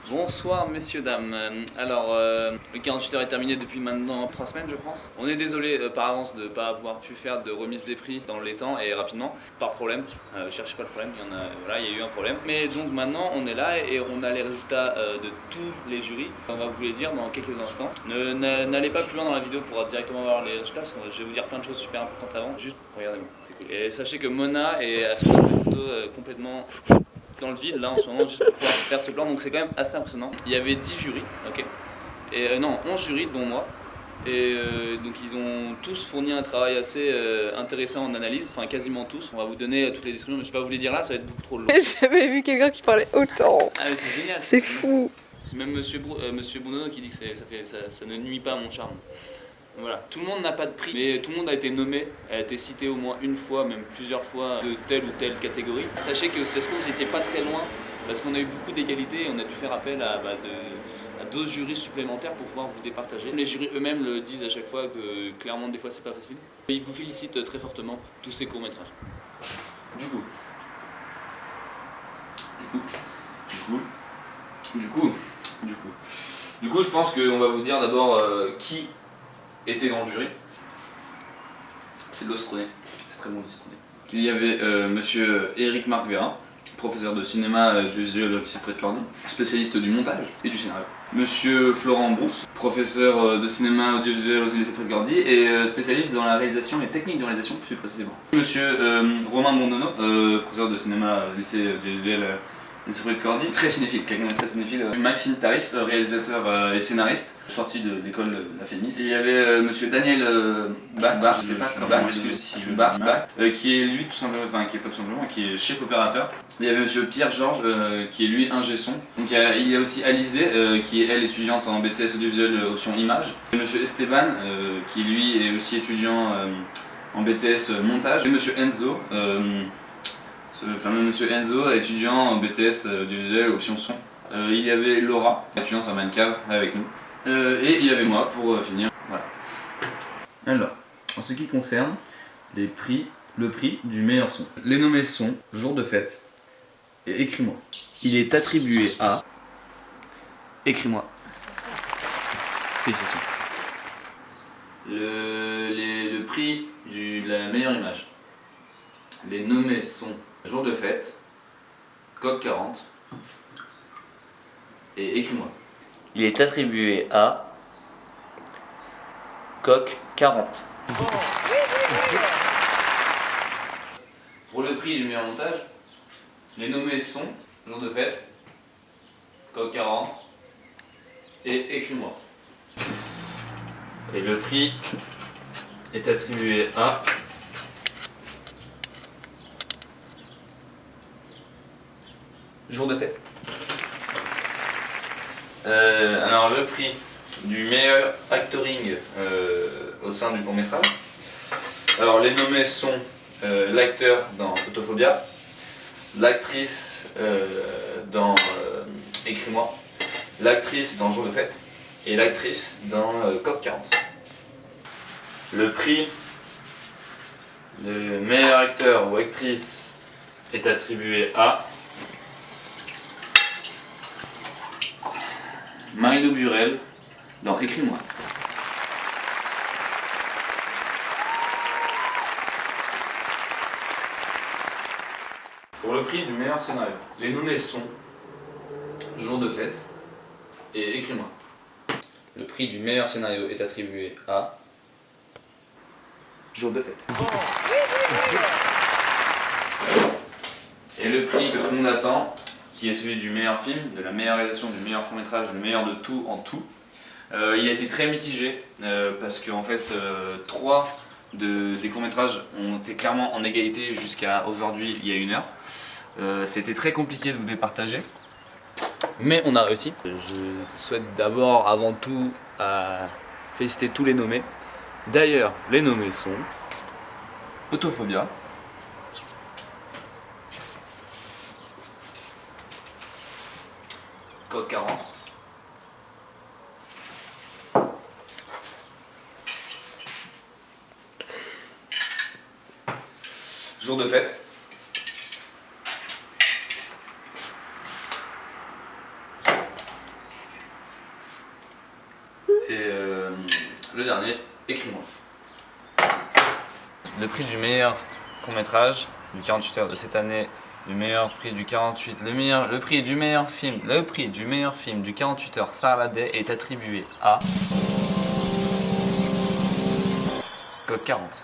Bonsoir messieurs dames. Alors le 48 heures est terminé depuis maintenant 3 semaines je pense. On est désolé par avance de ne pas avoir pu faire de remise des prix dans les temps et rapidement. Pas de problème, cherchez pas le problème, il y a eu un problème. Mais donc maintenant on est là et on a les résultats de tous les jurys. On va vous les dire dans quelques instants. N'allez pas plus loin dans la vidéo pour directement voir les résultats parce que je vais vous dire plein de choses super importantes avant. Juste regardez-moi, c'est cool. Et sachez que Mona est à son photo complètement dans le vide là en ce moment juste pour pouvoir faire ce plan, donc c'est quand même assez impressionnant. Il y avait 10 jurys, ok, et non 11 jurys dont moi, et donc ils ont tous fourni un travail assez intéressant en analyse, enfin quasiment tous. On va vous donner toutes les descriptions, mais je vais pas vous les dire là, ça va être beaucoup trop long. J'ai jamais vu quelqu'un qui parlait autant. Ah mais c'est génial. C'est fou. C'est même Monsieur Bonono qui dit que ça ne nuit pas à mon charme. Voilà, tout le monde n'a pas de prix, mais tout le monde a été nommé, a été cité au moins une fois, même plusieurs fois, de telle ou telle catégorie. Sachez que ça se trouve, vous n'étiez pas très loin, parce qu'on a eu beaucoup d'égalité et on a dû faire appel à d'autres jurys supplémentaires pour pouvoir vous départager. Les jurys eux-mêmes le disent à chaque fois que clairement des fois c'est pas facile. Et ils vous félicitent très fortement tous ces courts-métrages. Du coup, je pense qu'on va vous dire d'abord qui était dans le jury. C'est de l'Ostroné, c'est très bon l'Ostroné. Il y avait monsieur Éric Marc Vérin, professeur de cinéma du visuel au lycée Près-de-Cordie, spécialiste du montage et du scénario. Monsieur Florent Brousse, professeur de cinéma audiovisuel au lycée Près-de-Cordie et spécialiste dans la réalisation et technique de réalisation plus précisément. Monsieur Romain Bondono, professeur de cinéma au lycée audiovisuel lycée Près-de-Cordie, très cinéphile, quelqu'un de très cinéphile. Maxime Taris, réalisateur et scénariste, sorti de l'école de la FEMIS. Et il y avait monsieur Daniel Bach, je sais pas comment m'excuse si je Bach, qui est lui tout simplement, enfin qui est pas tout simplement, qui est chef opérateur. Il y avait monsieur Pierre Georges, qui est lui ingé son. Donc il y a aussi Alizé, qui est elle étudiante en BTS audiovisuel option image. Et monsieur Esteban, qui lui est aussi étudiant en BTS montage. Et monsieur Enzo, ce fameux monsieur Enzo, étudiant en BTS audiovisuel option son. Il y avait Laura, étudiante en mannequin avec nous. Et il y avait moi pour finir. Voilà. Alors, en ce qui concerne le prix du meilleur son. Les nommés sont Jour de fête et Écris-moi. Il est attribué à Écris-moi. Félicitations. Le prix de la meilleure image. Les nommés sont Jour de fête, Code 40 et Écris-moi. Il est attribué à Coq 40. Pour le prix du meilleur montage, les nommés sont Jour de fête, Code 40 et Écris-moi. Et le prix est attribué à Jour de fête. alors le prix du meilleur actoring au sein du court-métrage. Alors les nommés sont l'acteur dans Photophobia, l'actrice dans Écris-moi, l'actrice dans Jour de fête et l'actrice dans Coq 40. Le prix de meilleur acteur ou actrice est attribué à Marie-Lou Burel dans Écris-moi. Pour le prix du meilleur scénario, les nommés sont Jour de fête et Écris-moi. Le prix du meilleur scénario est attribué à Jour de fête. Et le prix que tout le monde attend, qui est celui du meilleur film, de la meilleure réalisation, du meilleur court-métrage, du meilleur de tout en tout. Il a été très mitigé parce qu'en fait, 3 des courts-métrages ont été clairement en égalité jusqu'à aujourd'hui, il y a 1 heure. C'était très compliqué de vous départager, mais on a réussi. Je souhaite d'abord, avant tout, féliciter tous les nommés. D'ailleurs, les nommés sont Photophobia, Code 40, Jour de fête, Et le dernier, écris-moi. Le prix du meilleur court-métrage du 48 heures de cette année, le prix du 48, le prix du meilleur film du 48 heures Sarladais est attribué à Code 40.